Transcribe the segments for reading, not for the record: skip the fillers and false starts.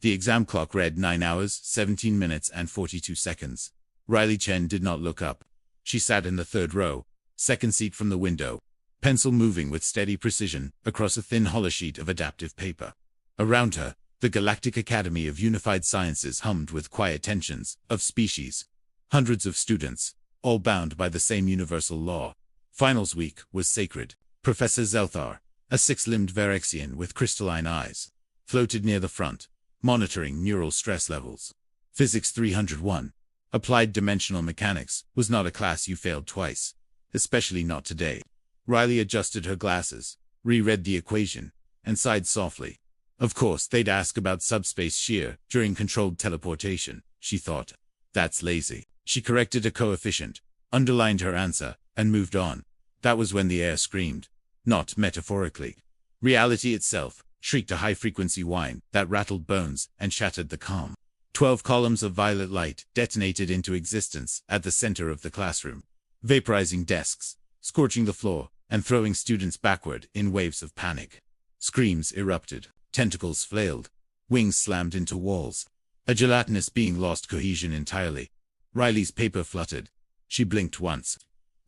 The exam clock read 9 hours, 17 minutes and 42 seconds. Riley Chen did not look up. She sat in the third row, second seat from the window, pencil moving with steady precision across a thin holosheet of adaptive paper. Around her, the Galactic Academy of Unified Sciences hummed with quiet tensions of species. Hundreds of students, all bound by the same universal law. Finals week was sacred. Professor Zelthar, a six-limbed Varaxian with crystalline eyes, floated near the front, monitoring neural stress levels. Physics 301, Applied Dimensional Mechanics, was not a class you failed twice. Especially not today. Riley adjusted her glasses, reread the equation, and sighed softly. Of course they'd ask about subspace shear during controlled teleportation, she thought. That's lazy. She corrected a coefficient, underlined her answer, and moved on. That was when the air screamed. Not metaphorically. Reality itself shrieked a high-frequency whine that rattled bones and shattered the calm. 12 columns of violet light detonated into existence at the center of the classroom, vaporizing desks, scorching the floor, and throwing students backward in waves of panic. Screams erupted, tentacles flailed, wings slammed into walls. A gelatinous being lost cohesion entirely. Riley's paper fluttered. She blinked once.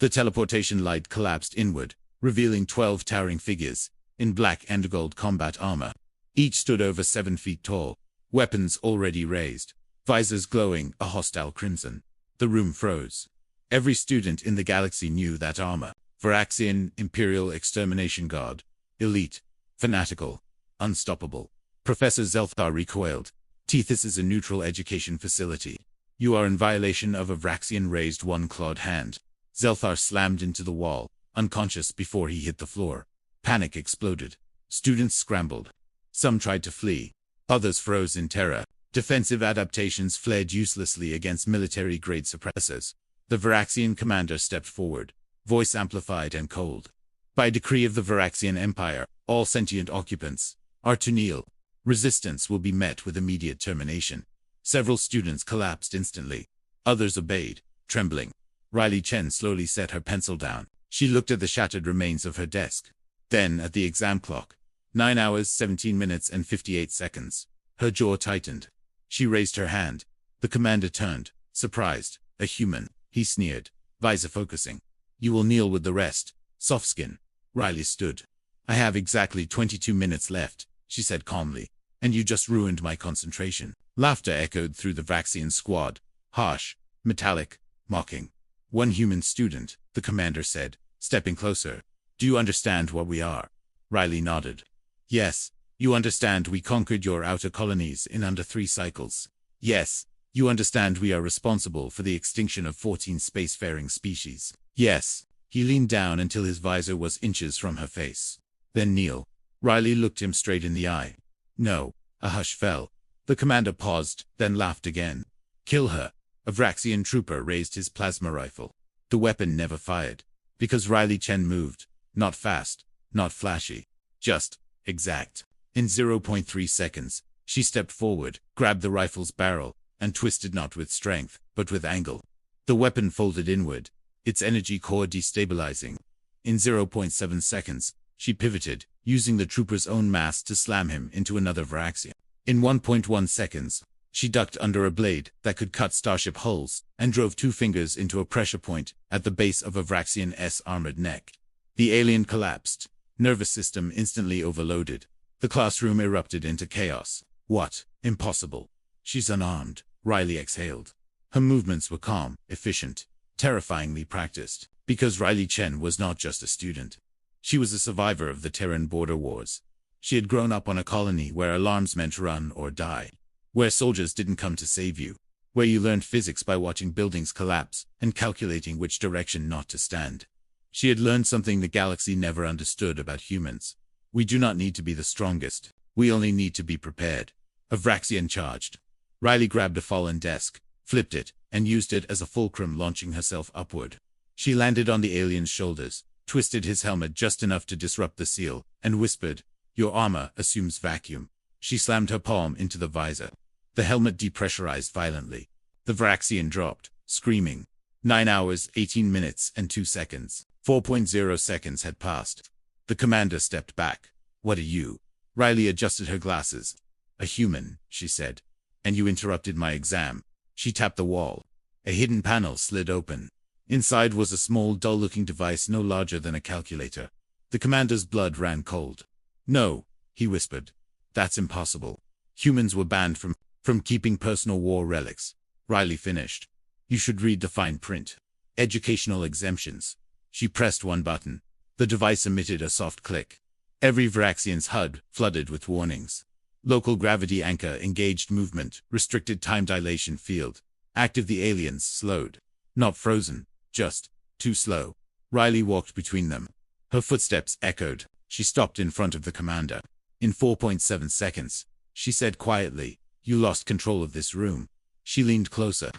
The teleportation light collapsed inward, revealing 12 towering figures, in black and gold combat armor. Each stood over 7 feet tall, weapons already raised, visors glowing a hostile crimson. The room froze. Every student in the galaxy knew that armor. Varaxian Imperial Extermination Guard. Elite. Fanatical. Unstoppable. Professor Zelthar recoiled. This is a neutral education facility. You are in violation of a Vraxian-raised one-clawed hand. Zelthar slammed into the wall, unconscious before he hit the floor. Panic exploded. Students scrambled. Some tried to flee. Others froze in terror. Defensive adaptations fled uselessly against military-grade suppressors. The Varaxian commander stepped forward, voice amplified and cold. By decree of the Varaxian Empire, all sentient occupants are to kneel. Resistance will be met with immediate termination. Several students collapsed instantly. Others obeyed, trembling. Riley Chen slowly set her pencil down. She looked at the shattered remains of her desk. Then at the exam clock. 9 hours, 17 minutes and 58 seconds. Her jaw tightened. She raised her hand. The commander turned, surprised. A human, he sneered, visor focusing. You will kneel with the rest, soft skin. Riley stood. I have exactly 22 minutes left, she said calmly. And you just ruined my concentration. Laughter echoed through the Vraxian squad. Harsh, metallic, mocking. One human student, the commander said, stepping closer. Do you understand what we are? Riley nodded. Yes, you understand we conquered your outer colonies in under 3 cycles. Yes, you understand we are responsible for the extinction of 14 spacefaring species. Yes. He leaned down until his visor was inches from her face. Then kneel. Riley looked him straight in the eye. No. A hush fell. The commander paused, then laughed again. Kill her. A Vraxian trooper raised his plasma rifle. The weapon never fired. Because Riley Chen moved. Not fast. Not flashy. Just exact. In 0.3 seconds, she stepped forward, grabbed the rifle's barrel, and twisted not with strength, but with angle. The weapon folded inward, its energy core destabilizing. In 0.7 seconds, she pivoted, using the trooper's own mass to slam him into another Varaxian. In 1.1 seconds, she ducked under a blade that could cut starship hulls, and drove 2 fingers into a pressure point at the base of a Vraxian's armored neck. The alien collapsed, nervous system instantly overloaded. The classroom erupted into chaos. What? Impossible. She's unarmed, Riley exhaled. Her movements were calm, efficient, terrifyingly practiced, because Riley Chen was not just a student. She was a survivor of the Terran border wars. She had grown up on a colony where alarms meant run or die, where soldiers didn't come to save you, where you learned physics by watching buildings collapse and calculating which direction not to stand. She had learned something the galaxy never understood about humans. We do not need to be the strongest. We only need to be prepared. A Vraxian charged. Riley grabbed a fallen desk, flipped it, and used it as a fulcrum, launching herself upward. She landed on the alien's shoulders, twisted his helmet just enough to disrupt the seal, and whispered, "Your armor assumes vacuum." She slammed her palm into the visor. The helmet depressurized violently. The Vraxian dropped, screaming. 9 hours, 18 minutes, and 2 seconds. 4.0 seconds had passed. The commander stepped back. "What are you?" Riley adjusted her glasses. A human, she said. And you interrupted my exam. She tapped the wall. A hidden panel slid open. Inside was a small, dull-looking device no larger than a calculator. The commander's blood ran cold. No, he whispered. That's impossible. Humans were banned from keeping personal war relics. Riley finished. You should read the fine print. Educational exemptions. She pressed one button. The device emitted a soft click. Every Varaxian's HUD flooded with warnings. Local gravity anchor engaged movement, restricted time dilation field. Active the aliens slowed. Not frozen, just too slow. Riley walked between them. Her footsteps echoed. She stopped in front of the commander. In 4.7 seconds, she said quietly, you lost control of this room. She leaned closer.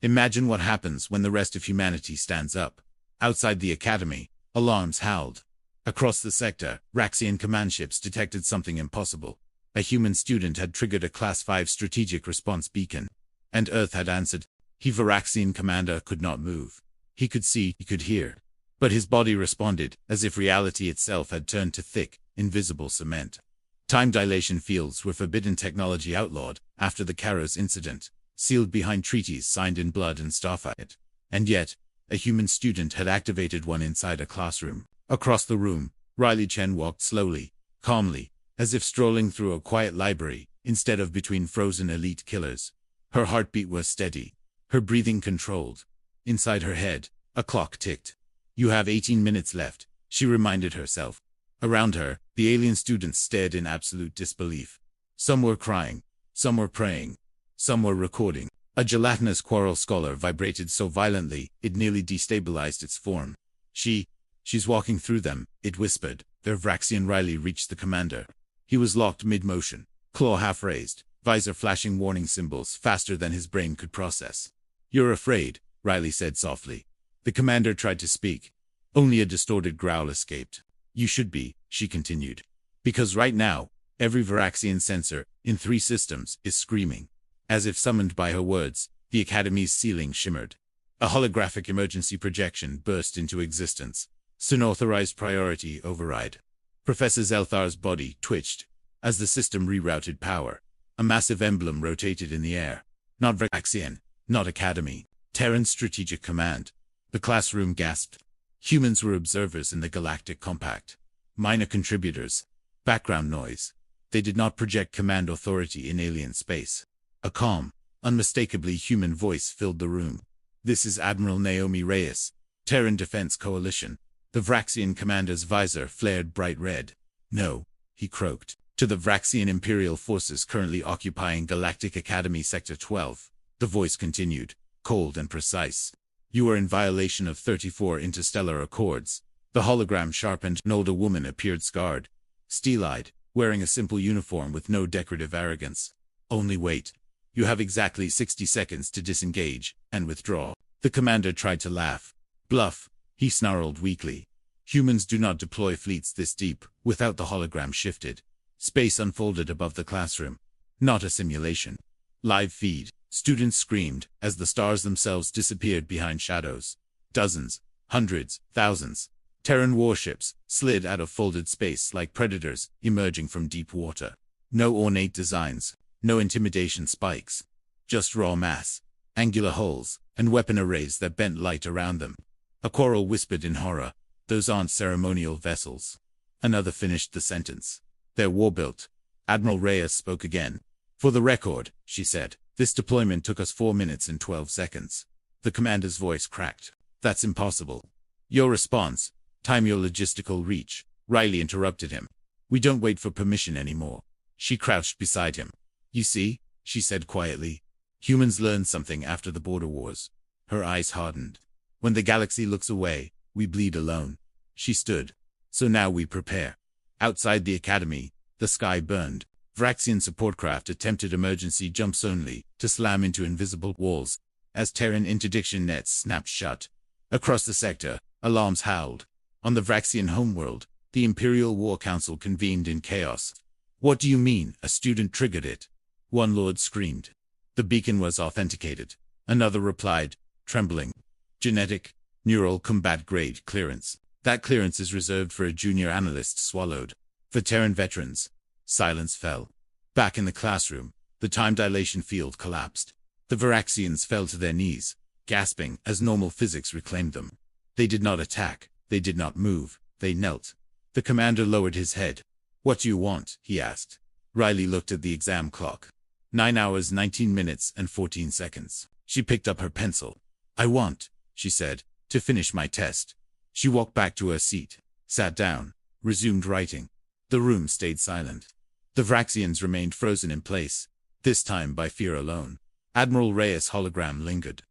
Imagine what happens when the rest of humanity stands up. Outside the academy, alarms howled. Across the sector, Raxian command ships detected something impossible. A human student had triggered a Class 5 strategic response beacon. And Earth had answered. He Varaxian commander could not move. He could see, he could hear. But his body responded, as if reality itself had turned to thick, invisible cement. Time dilation fields were forbidden technology outlawed after the Kairos incident, sealed behind treaties signed in blood and starfight. And yet, a human student had activated one inside a classroom. Across the room, Riley Chen walked slowly, calmly, as if strolling through a quiet library, instead of between frozen elite killers. Her heartbeat was steady, her breathing controlled. Inside her head, a clock ticked. You have 18 minutes left, she reminded herself. Around her, the alien students stared in absolute disbelief. Some were crying, some were praying, some were recording. A gelatinous quarrel scholar vibrated so violently, it nearly destabilized its form. She's walking through them, it whispered. Their Vraxian. Riley reached the commander. He was locked mid-motion, claw half raised, visor flashing warning symbols faster than his brain could process. You're afraid, Riley said softly. The commander tried to speak. Only a distorted growl escaped. You should be, she continued. Because right now, every Varaxian sensor, in 3 systems, is screaming. As if summoned by her words, the academy's ceiling shimmered. A holographic emergency projection burst into existence. Unauthorized priority override. Professor Zelthar's body twitched. As the system rerouted power, a massive emblem rotated in the air. Not Varaxian, not Academy. Terran Strategic Command. The classroom gasped. Humans were observers in the Galactic Compact. Minor contributors. Background noise. They did not project command authority in alien space. A calm, unmistakably human voice filled the room. This is Admiral Naomi Reyes, Terran Defense Coalition. The Vraxian commander's visor flared bright red. No, he croaked. To the Vraxian Imperial forces currently occupying Galactic Academy Sector 12, the voice continued, cold and precise. You are in violation of 34 interstellar accords. The hologram sharpened. An older woman appeared scarred, steel-eyed, wearing a simple uniform with no decorative arrogance. Only wait. You have exactly 60 seconds to disengage and withdraw. The commander tried to laugh. Bluff, he snarled weakly. Humans do not deploy fleets this deep without the hologram shifted. Space unfolded above the classroom. Not a simulation. Live feed. Students screamed as the stars themselves disappeared behind shadows. Dozens, hundreds, thousands. Terran warships slid out of folded space like predators emerging from deep water. No ornate designs, no intimidation spikes. Just raw mass, angular holes, and weapon arrays that bent light around them. A quarrel whispered in horror, those aren't ceremonial vessels. Another finished the sentence. They're war-built. Admiral Reyes spoke again. For the record, she said, this deployment took us 4 minutes and 12 seconds. The commander's voice cracked. That's impossible. Your response, time your logistical reach. Riley interrupted him. We don't wait for permission anymore. She crouched beside him. You see, she said quietly, humans learned something after the border wars. Her eyes hardened. When the galaxy looks away, we bleed alone. She stood. So now we prepare. Outside the academy, the sky burned. Vraxian support craft attempted emergency jumps only to slam into invisible walls as Terran interdiction nets snapped shut. Across the sector, alarms howled. On the Vraxian homeworld, the Imperial War Council convened in chaos. What do you mean, a student triggered it? One lord screamed. The beacon was authenticated. Another replied, trembling. Genetic, neural combat grade clearance. That clearance is reserved for a junior analyst swallowed. For Terran veterans. Silence fell. Back in the classroom, the time dilation field collapsed. The Varaxians fell to their knees, gasping as normal physics reclaimed them. They did not attack, they did not move, they knelt. The commander lowered his head. "What do you want?" he asked. Riley looked at the exam clock. 9 hours 19 minutes and 14 seconds. She picked up her pencil. "I want," she said, "to finish my test." She walked back to her seat, sat down, resumed writing. The room stayed silent. The Vraxians remained frozen in place, this time by fear alone. Admiral Reyes' hologram lingered.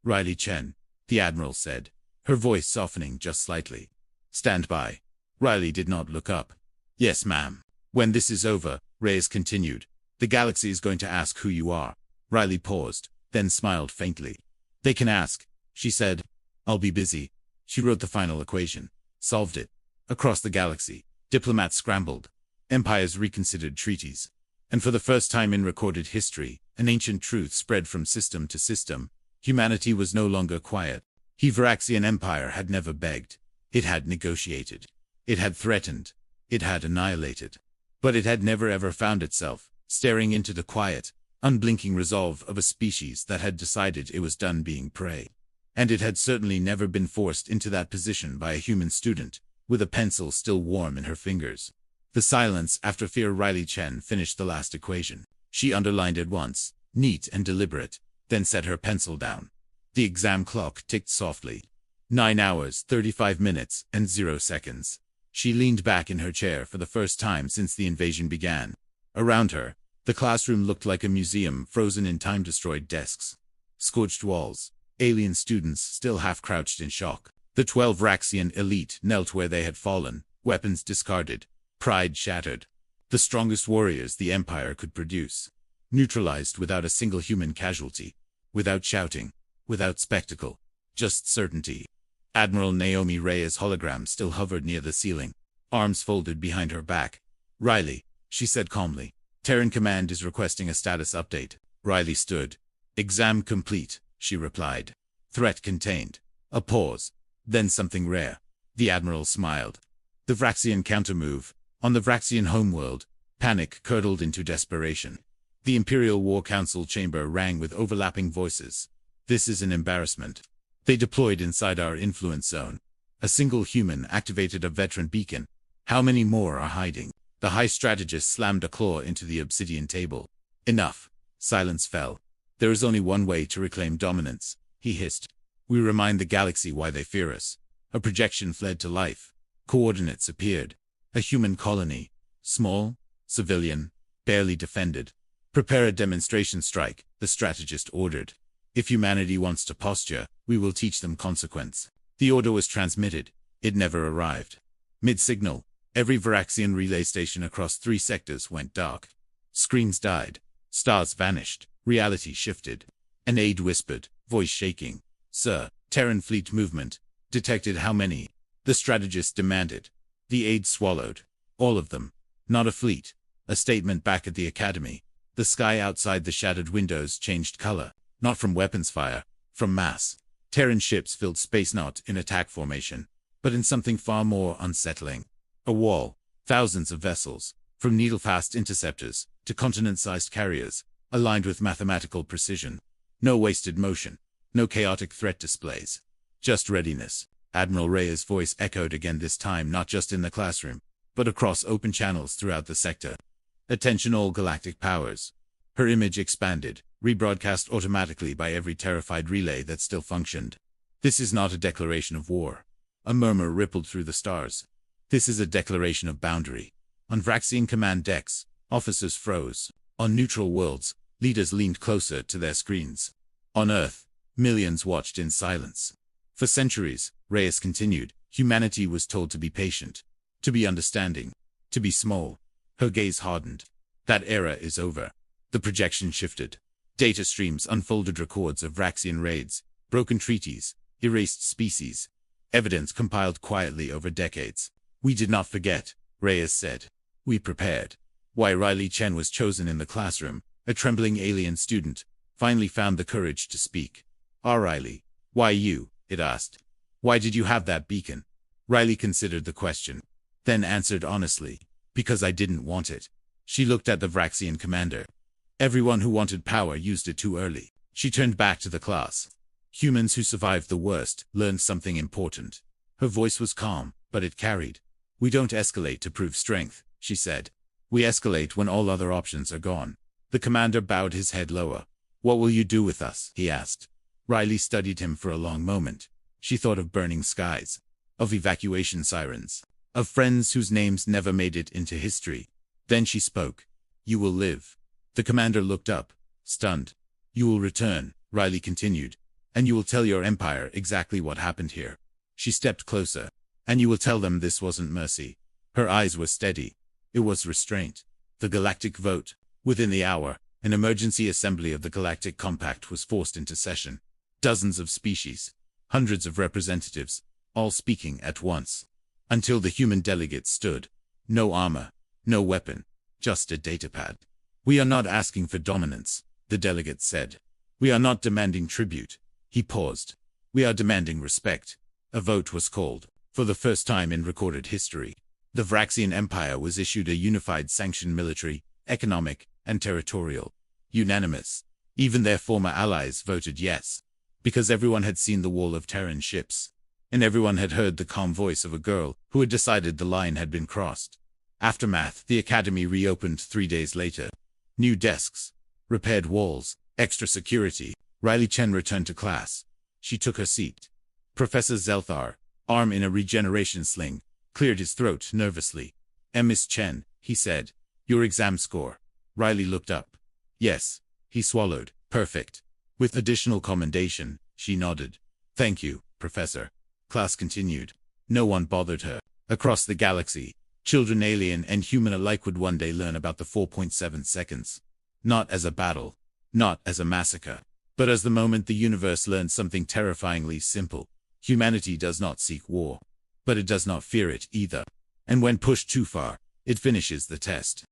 "Riley Chen," the admiral said, her voice softening just slightly. "Stand by." Riley did not look up. "Yes, ma'am." "When this is over," Reyes continued, "the galaxy is going to ask who you are." Riley paused, then smiled faintly. "They can ask," she said. "I'll be busy." She wrote the final equation, solved it. Across the galaxy, diplomats scrambled. Empires reconsidered treaties. And for the first time in recorded history, an ancient truth spread from system to system. Humanity was no longer quiet. The Varaxian Empire had never begged. It had negotiated. It had threatened. It had annihilated. But it had never ever found itself staring into the quiet, unblinking resolve of a species that had decided it was done being prey. And it had certainly never been forced into that position by a human student, with a pencil still warm in her fingers. The silence after fear. Riley Chen finished the last equation. She underlined it once, neat and deliberate, then set her pencil down. The exam clock ticked softly. 9 hours, 35 minutes, and 0 seconds. She leaned back in her chair for the first time since the invasion began. Around her, the classroom looked like a museum frozen in time-destroyed desks. Scorched walls, alien students still half-crouched in shock. The 12 Raxian elite knelt where they had fallen, weapons discarded, pride shattered. The strongest warriors the Empire could produce. Neutralized without a single human casualty. Without shouting. Without spectacle. Just certainty. Admiral Naomi Reyes' hologram still hovered near the ceiling, arms folded behind her back. "Riley," she said calmly. "Terran Command is requesting a status update." Riley stood. "Exam complete," she replied. "Threat contained." A pause. Then something rare. The Admiral smiled. The Vraxian countermove. On the Vraxian homeworld, panic curdled into desperation. The Imperial War Council chamber rang with overlapping voices. "This is an embarrassment. They deployed inside our influence zone. A single human activated a veteran beacon. How many more are hiding?" The High Strategist slammed a claw into the obsidian table. "Enough." Silence fell. "There is only one way to reclaim dominance," he hissed. "We remind the galaxy why they fear us." A projection fled to life. Coordinates appeared. A human colony. Small, civilian, barely defended. "Prepare a demonstration strike," the strategist ordered. "If humanity wants to posture, we will teach them consequence." The order was transmitted. It never arrived. Mid-signal, every Varaxian relay station across 3 sectors went dark. Screens died. Stars vanished. Reality shifted. An aide whispered, voice shaking. "Sir, Terran fleet movement. Detected how many?" The strategist demanded. The aide swallowed. "All of them. Not a fleet." A statement back at the academy. The sky outside the shattered windows changed color. Not from weapons fire, from mass. Terran ships filled space not in attack formation, but in something far more unsettling. A wall. Thousands of vessels, from needle-fast interceptors to continent-sized carriers, aligned with mathematical precision. No wasted motion. No chaotic threat displays. Just readiness. Admiral Reyes' voice echoed again, this time not just in the classroom, but across open channels throughout the sector. "Attention all galactic powers." Her image expanded, rebroadcast automatically by every terrified relay that still functioned. "This is not a declaration of war." A murmur rippled through the stars. "This is a declaration of boundary." On Vraxian command decks, officers froze. On neutral worlds, leaders leaned closer to their screens. On Earth, millions watched in silence. For centuries, Reyes continued, humanity was told to be patient, to be understanding, to be small. Her gaze hardened. That era is over. The projection shifted. Data streams unfolded records of Vraxian raids, broken treaties, erased species. Evidence compiled quietly over decades. "We did not forget," Reyes said. "We prepared." Why Riley Chen was chosen in the classroom, a trembling alien student, finally found the courage to speak. Riley, why you?" it asked. "Why did you have that beacon?" Riley considered the question, then answered honestly, "Because I didn't want it." She looked at the Vraxian commander. Everyone who wanted power used it too early. She turned back to the class. Humans who survived the worst learned something important. Her voice was calm, but it carried. We don't escalate to prove strength, she said. We escalate when all other options are gone. The commander bowed his head lower. What will you do with us? He asked. Riley studied him for a long moment. She thought of burning skies, of evacuation sirens, of friends whose names never made it into history. Then she spoke. You will live. The commander looked up, stunned. You will return, Riley continued, and you will tell your empire exactly what happened here. She stepped closer. And you will tell them this wasn't mercy. Her eyes were steady. It was restraint. The galactic vote. Within the hour, an emergency assembly of the Galactic Compact was forced into session. Dozens of species, hundreds of representatives, all speaking at once. Until the human delegates stood. No armor, no weapon, just a datapad. We are not asking for dominance, the delegate said. We are not demanding tribute. He paused. We are demanding respect. A vote was called. For the first time in recorded history, the Vraxian Empire was issued a unified sanction, military, economic, and territorial. Unanimous. Even their former allies voted yes. Because everyone had seen the wall of Terran ships. And everyone had heard the calm voice of a girl who had decided the line had been crossed. Aftermath. The academy reopened 3 days later. New desks. Repaired walls. Extra security. Riley Chen returned to class. She took her seat. Professor Zelthar, arm in a regeneration sling, cleared his throat nervously. Miss Chen, he said. Your exam score. Riley looked up. Yes. He swallowed. Perfect. With additional commendation, she nodded. Thank you, Professor. Class continued. No one bothered her. Across the galaxy, children alien and human alike would one day learn about the 4.7 seconds. Not as a battle. Not as a massacre. But as the moment the universe learned something terrifyingly simple. Humanity does not seek war. But it does not fear it either. And when pushed too far, it finishes the test.